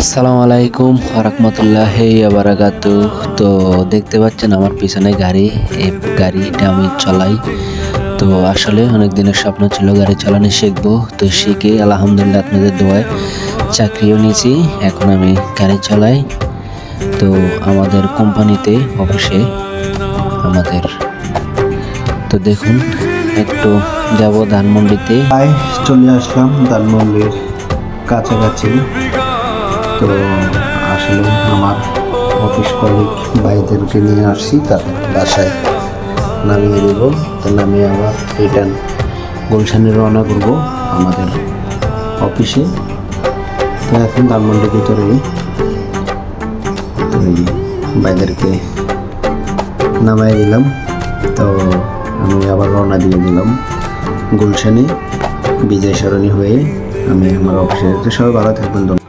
আসসালামু আলাইকুম রাহমাতুল্লাহি ওয়া বারাকাতুহু। তো দেখতে পাচ্ছেন আমার পিছনে গাড়ি, এই গাড়িটা আমি চালাই। তো আসলে অনেক দিনের স্বপ্ন ছিল গাড়ি চালানো শিখবো। তো শিখে আলহামদুলিল্লাহ আপনাদের দোয়ায় চাকরিও নিয়েছি, এখন আমি গাড়ি চালাই। তো আমাদের কোম্পানিতে অফিসে আমাদের, তো দেখুন একটু যাব ধানমন্ডিতে। চলে আসলাম ধানমন্ডির কাছাকাছি। তো আসলে আমার অফিস কলিগ ভাইদেরকে নিয়ে আসছি, তাদের বাসায় নামিয়ে দেব। তো নামিয়ে আবার রিটার্ন গুলশানে রওনা করব আমাদের অফিসে। তো এখন ধানমন্ডির ভিতরে ভাইদেরকে নামাই দিলাম। তো আমি আবার রওনা দিয়ে দিলাম গুলশানে বিজয় সরণি হয়ে আমি আমার অফিসে। তো সবাই ভালো থাকবেন।